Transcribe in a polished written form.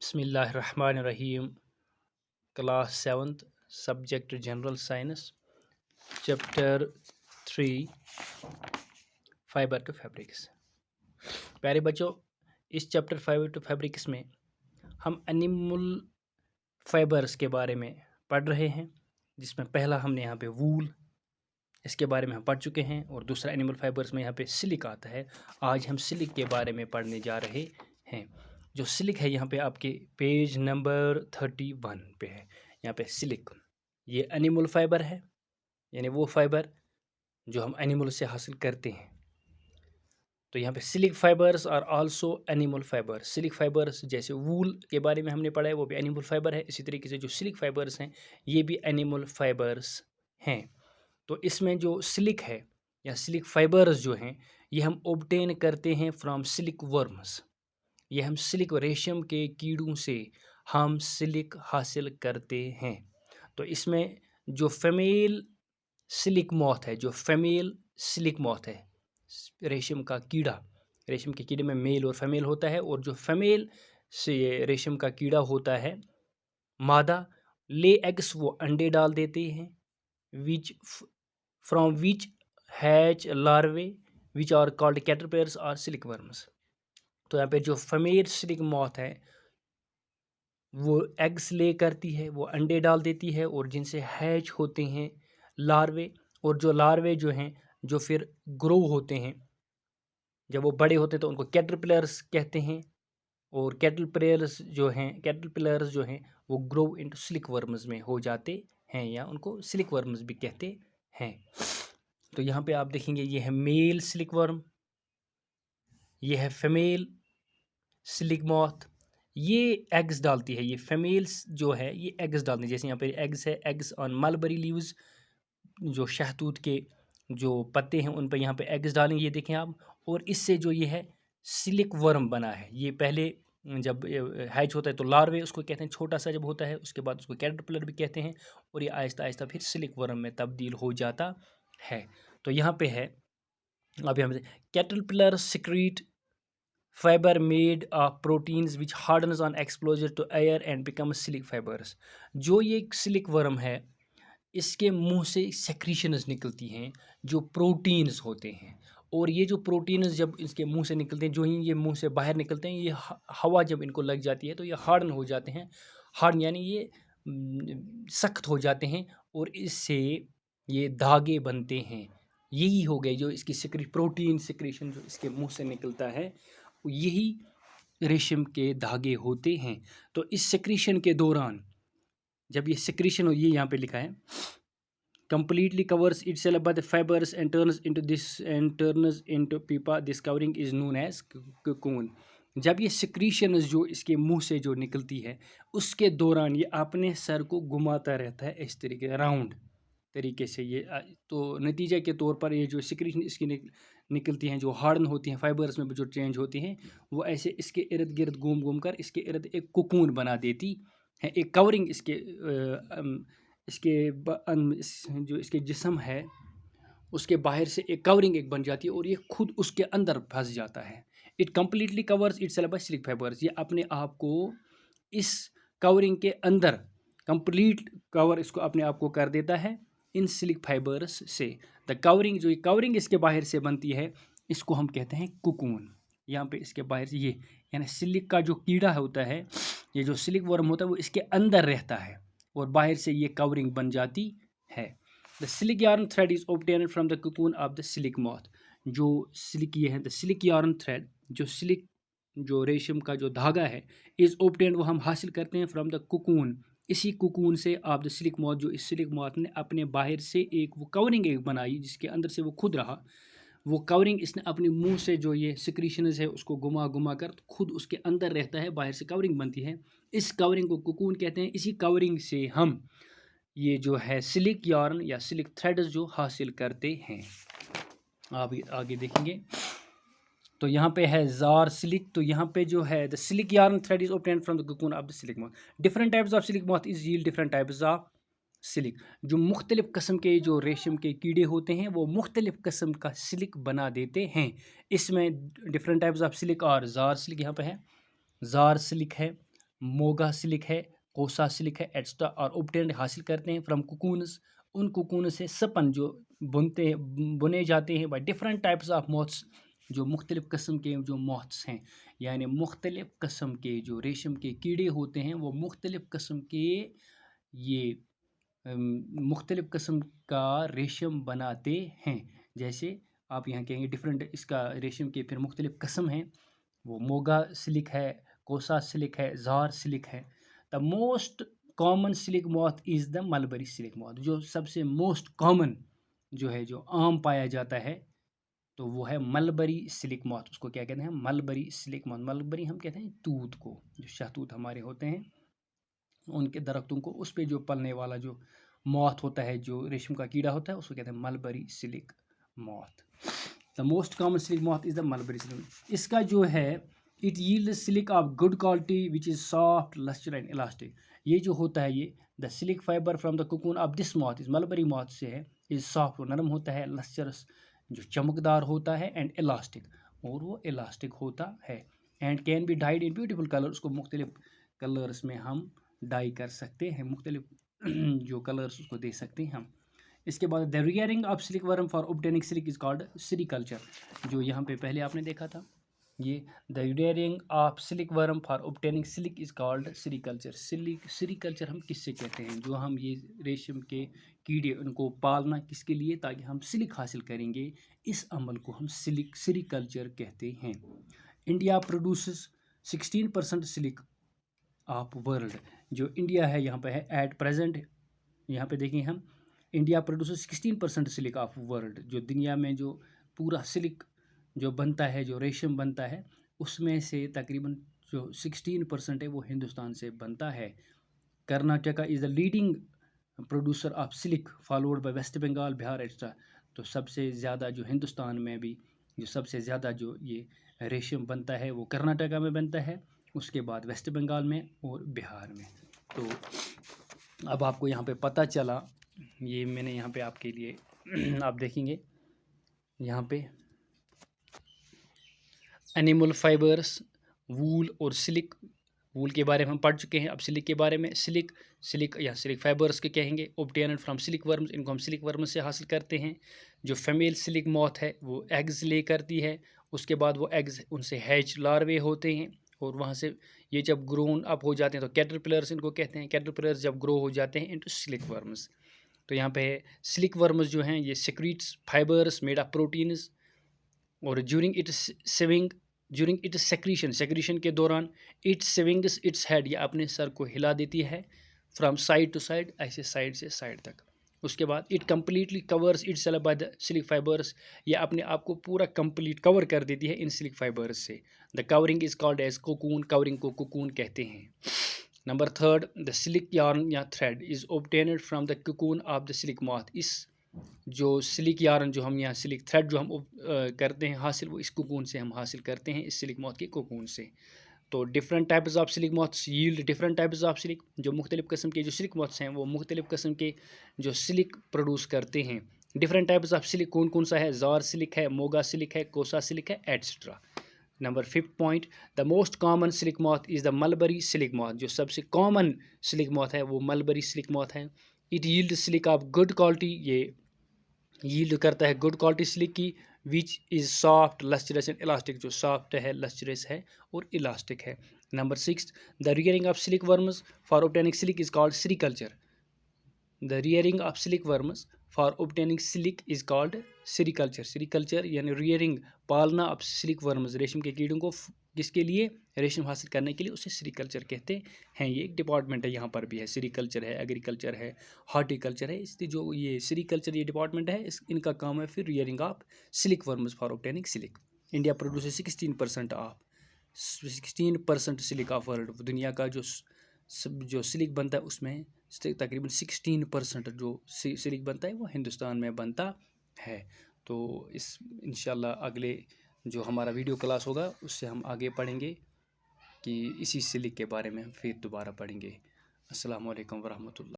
बिस्मिल्लाहिर्रहमानिर्रहीम। Class 7th subject general science, chapter 3 fibre to fabrics. प्यारे बच्चों, इस चैप्टर फाइबर टू फैब्रिक्स में हम एनिमल फाइबर्स के बारे में पढ़ रहे हैं, जिसमें पहला हमने यहाँ पे वूल, इसके बारे में हम पढ़ चुके हैं, और दूसरा एनिमल फाइबर्स में यहाँ पे सिलिक आता है। आज हम सिलिक के बारे में पढ़ने जा रहे हैं। जो सिलिक है यहाँ पे आपके पेज नंबर 31 पे है। यहाँ पे सिलिक ये एनिमल फाइबर है, यानी वो फाइबर जो हम एनिमल से हासिल करते हैं। तो यहाँ पे सिलिक फाइबर्स और आल्सो एनिमल फाइबर। सिलिक फाइबर्स जैसे वूल के बारे में हमने पढ़ा है, वो भी एनिमल फाइबर है। इसी तरीके से जो सिलिक फाइबर्स हैं ये भी एनिमल फाइबर्स हैं। तो इसमें जो सिलिक है या सिलिक फाइबर्स जो हैं ये हम ऑब्टेन करते हैं फ्रॉम सिलिक वर्म्स। ये हम सिलिक रेशम के कीड़ों से हम सिलिक हासिल करते हैं। तो इसमें जो फीमेल सिलिक मॉथ है, जो फीमेल सिलिक मॉथ है, रेशम का कीड़ा, रेशम के कीड़े में मेल और फीमेल होता है, और जो फीमेल से रेशम का कीड़ा होता है मादा, ले एग्स, वो अंडे डाल देते हैं, which from which hatch larvae which are called caterpillars और सिलिक वर्म्स। तो यहाँ पे जो फीमेल सिलिक मॉथ है वो एग्स ले करती है, वो अंडे डाल देती है, और जिनसे हैच होते हैं लार्वे, और जो लार्वे जो हैं जो फिर ग्रो होते हैं, जब वो बड़े होते हैं तो उनको कैटरपिलर्स कहते हैं, और कैटरपिलर्स जो हैं वो ग्रो इनटू सिलिक वर्म्स में हो जाते हैं, या उनको सिलिक वर्म्स भी कहते हैं। तो यहाँ पे आप देखेंगे ये है मेल सिलिक वर्म, ये है फीमेल सिलिक मॉथ। ये एग्स डालती है, ये फीमेल्स जो है ये एग्स डालती है। जैसे यहाँ पे एग्स है, एग्स ऑन मलबरी लीव्स, जो शहतूत के जो पत्ते हैं उन पर यहाँ पे एग्स डालेंगे, ये देखें आप। और इससे जो ये है सिलिक वर्म बना है। ये पहले जब हैच होता है तो लार्वे उसको कहते हैं, छोटा सा जब होता है उसके बाद उसको कैटरपिलर भी कहते हैं, और ये आहिस्ता आहिस्ता फिर सिलिक वर्म में तब्दील हो जाता है। तो यहाँ पे है अभी हम caterpillar secrete fiber made of proteins which hardens on exposure to air and becomes silk fibers। जो ये सिलिक वर्म है इसके मुंह से सेक्रीशंस निकलती हैं जो प्रोटीन्स होते हैं, और ये जो प्रोटीन्स जब इसके मुंह से निकलते हैं, जो ही ये मुंह से बाहर निकलते हैं, ये हवा जब इनको लग जाती है तो ये हार्डन हो जाते हैं। हार्डन यानी ये सख्त हो जाते हैं, और इससे ये धागे बनते हैं। यही हो गए जो इसकी प्रोटीन सिक्रीशन जो इसके मुंह से निकलता है, यही रेशम के धागे होते हैं। तो इस सिक्रीशन के दौरान जब ये सिक्रीशन हो, ये यहाँ पे लिखा है completely covers itself by the fibers and turns into pupa, this covering is known as cocoon। जब ये सिक्रीशन जो इसके मुंह से जो निकलती है उसके दौरान ये अपने सर को घुमाता रहता है इस तरीके राउंड तरीके से। ये तो नतीजे के तौर पर ये जो सिक्रीशन इसकी निकलती हैं, जो हार्डन होती हैं, फाइबर्स में जो चेंज होती हैं, वो ऐसे इसके इर्द गिर्द घूम घूम कर इसके इर्द एक कोकून बना देती है, एक कवरिंग जो इसके जिस्म है उसके बाहर से एक कवरिंग एक बन जाती है, और ये खुद उसके अंदर फंस जाता है। It completely covers itself by silk fibres. ये अपने आप को इस कवरिंग के अंदर कंप्लीट कवर इसको अपने आप को कर देता है इन सिलिक फाइबर्स से। द कवरिंग, जो ये कवरिंग इसके बाहर से बनती है, इसको हम कहते हैं कुकून। यहाँ पे इसके बाहर से ये यानी सिलिक का जो कीड़ा होता है, ये जो सिलिक वर्म होता है, वो इसके अंदर रहता है और बाहर से ये कवरिंग बन जाती है। द सिलिक yarn thread is obtained from the cocoon of the सिलिक मॉथ। जो सिलिक ये है द सिलिक यार्न थ्रेड, जो सिलिक जो रेशम का जो धागा है, इज ऑब्टेन्ड वो हम हासिल करते हैं फ्रॉम द कुकून, इसी कुकून से ऑफ द सिलिक मॉथ। जो इस सिलिक मॉथ ने अपने बाहर से एक वो कवरिंग एक बनाई जिसके अंदर से वो खुद रहा, वो कवरिंग इसने अपने मुंह से जो ये सिक्रीशंस है उसको घुमा घुमा कर खुद उसके अंदर रहता है, बाहर से कवरिंग बनती है। इस कवरिंग को कुकून कहते हैं। इसी कवरिंग से हम ये जो है सिलिक यार्न या सिलिक थ्रेड्स जो हासिल करते हैं। आप आगे देखेंगे तो यहाँ पे है जार सिलिक। तो यहाँ पे जो है द सिलिक yarn thread is obtained from the cocoon of the सिलिक मॉथ। डिफरेंट टाइप्स ऑफ सिलिक moth is yield different types of सिलिक। जो मुख्तलिफ किस्म के जो रेशम के कीड़े होते हैं वो मुख्तलिफ किस्म का सिलिक बना देते हैं। इसमें डिफरेंट टाइप्स ऑफ सिलिक और जार सिलिक यहाँ पे है, जार सिलिक है, मोगा सिलिक है, कोसा सिलिक है, एट्सट्रा और ऑब्टेन्ड हासिल करते हैं फ्रॉम कुकून्स, उन कुकून से सपन जो बुने जाते हैं by different types of moths, जो मुख्तलिफ़ किस्म के जो मॉथ्स हैं, यानी मुख्तलिफ़ किस्म के जो रेशम के कीड़े होते हैं वो मुख्तलिफ़ किस्म के ये मुख्तलिफ़ किस्म का रेशम बनाते हैं। जैसे आप यहाँ कहेंगे डिफरेंट इसका रेशम के फिर मुख्तलिफ़ किस्म हैं, वो मोगा सिलिक है, कोसा सिलिक है, जार सिलिक है। The most common silk moth is the mulberry silk moth, जो सबसे मोस्ट कॉमन जो है, जो आम पाया जाता है, तो वो है मलबरी सिलिक मॉथ। उसको क्या कहते हैं? Mulberry silk moth. मलबरी हम कहते हैं तूत को, जो शहतूत हमारे होते हैं उनके दरख्तों को, उस पे जो पलने वाला जो मॉथ होता है, जो रेशम का कीड़ा होता है, उसको कहते हैं mulberry silk moth. The most common silk moth is the mulberry silk. इसका जो है it yield silk of good quality which is soft lustre and elastic. ये जो होता है ये the silk fibre from the cocoon of this moth, इस mulberry moth से है, इज सॉफ्ट, नरम होता है, लस्टरस जो चमकदार होता है, एंड इलास्टिक और वो इलास्टिक होता है, and can be died in beautiful colour. उसको मुख्तलिफ कलर्स में हम डाई कर सकते हैं, मुख्तलिफ जो कलर्स उसको दे सकते हैं हम। इसके बाद द रियरिंग ऑफ सिलिक worm for obtaining silk is called sericulture, जो यहाँ पे पहले आपने देखा था। ये द रियरिंग ऑफ सिलिक worm for obtaining silk is called sericulture. Sericulture हम किससे कहते हैं? जो हम ये रेशम के कीड़े उनको पालना किसके लिए? ताकि हम सिल्क हासिल करेंगे, इस अमल को हम सेरीकल्चर कहते हैं। India produces 16% silk of world. जो इंडिया है यहाँ पे है एट प्रेजेंट, यहाँ पे देखें हम, India produce 16% silk of world. जो दुनिया में जो पूरा सिल्क जो बनता है, जो रेशम बनता है, उसमें से तकरीबन जो 16% है वो हिंदुस्तान से बनता है। Karnataka is the leading producer of silk followed by West Bengal, Bihar extra. तो सबसे ज़्यादा जो हिंदुस्तान में भी जो सबसे ज़्यादा जो ये रेशम बनता है वो कर्नाटका में बनता है, उसके बाद वेस्ट बंगाल में और बिहार में। तो अब आपको यहाँ पे पता चला, ये मैंने यहाँ पे आपके लिए आप देखेंगे यहाँ पे एनिमल फाइबर्स, वूल और सिल्क। वूल के बारे में हम पढ़ चुके हैं, अब सिल्क के बारे में। सिल्क या सिल्क फाइबर्स के कहेंगे, ऑब्टेन्ड फ्रॉम सिल्क वर्म्स, इनको हम सिल्क वर्म से हासिल करते हैं। जो फीमेल सिल्क मॉथ है वो एग्स ले करती है, उसके बाद वो एग्स उनसे हैच लार्वे होते हैं, और वहाँ से ये जब ग्रोन अप हो जाते हैं तो कैटरपिलर्स इनको कहते हैं। कैटरपिलर्स जब ग्रो हो जाते हैं इनटू सिल्क वर्म्स। तो यहाँ पे सिल्क वर्म्स जो हैं ये secretes fibres made of proteins, और ज्यूरिंग इट्स सेक्रीशन के दौरान इट्स स्विंग्स इट्स हेड, या अपने सर को हिला देती है, फ्रॉम साइड टू साइड, ऐसे साइड से साइड तक। उसके बाद it completely covers it's self by the silk fibres, या अपने आप को पूरा कंप्लीट कवर कर देती है इन सिल्क फाइबर्स से। The covering is called as cocoon, covering को कोकून कहते हैं। नंबर 3, द सिल्क यार्न या thread is obtained from the cocoon of the silk moth. इस जो सिल्क यार्न जो हम यहाँ सिल्क थ्रेड जो हम करते हैं हासिल, वो इस कोकून से हम हासिल करते हैं, इस सिल्क मॉथ के कोकून से। तो different types of silk moths yield different types of silk. जो मुख्तलिफ किस्म के जो सिल्क मॉथ्स हैं वो मुख्तलिफ किस्म के जो सिल्क प्रोड्यूस करते हैं। डिफरेंट टाइप्स ऑफ सिल्क कौन कौन सा है? जार सिल्क है, मोगा सिल्क है, कोसा सिल्क है, etcetera. Number 5 point, the most common silk moth is the mulberry silk moth. जो सबसे कॉमन सिल्क मॉथ है वो मलबरी सिल्क मॉथ है। It yield silk of good quality, ये यील्ड करता है गुड क्वालिटी सिल्क की, विच is soft lustrous and elastic, जो सॉफ्ट है, लस्टरस है और इलास्टिक है। Number 6, the rearing of silk worms for obtaining silk is called sericulture. The rearing of silk worms for obtaining silk is called sericulture. Sericulture यानी rearing, पालना of silk worms, रेशम के कीड़ों को किसके लिए? रेशम हासिल करने के लिए, उसे सेरीकल्चर कहते हैं। ये एक डिपार्टमेंट है, यहाँ पर भी है, सेरीकल्चर है, एग्रीकल्चर है, हॉर्टिकल्चर है। इसलिए जो ये सेरीकल्चर ये डिपार्टमेंट है, इनका काम है फिर rearing of silk worms for obtaining silk. India produce 16% silk of world. दुनिया का जो सिल्क बनता है उसमें तकरीबन 16% जो सिल्क बनता है वो हिंदुस्तान में बनता है। तो इस इंशाल्लाह अगले जो हमारा वीडियो क्लास होगा उससे हम आगे पढ़ेंगे कि इसी सिल्क के बारे में हम फिर दोबारा पढ़ेंगे। अस्सलामु अलैकुम वरहमतुल्लाह।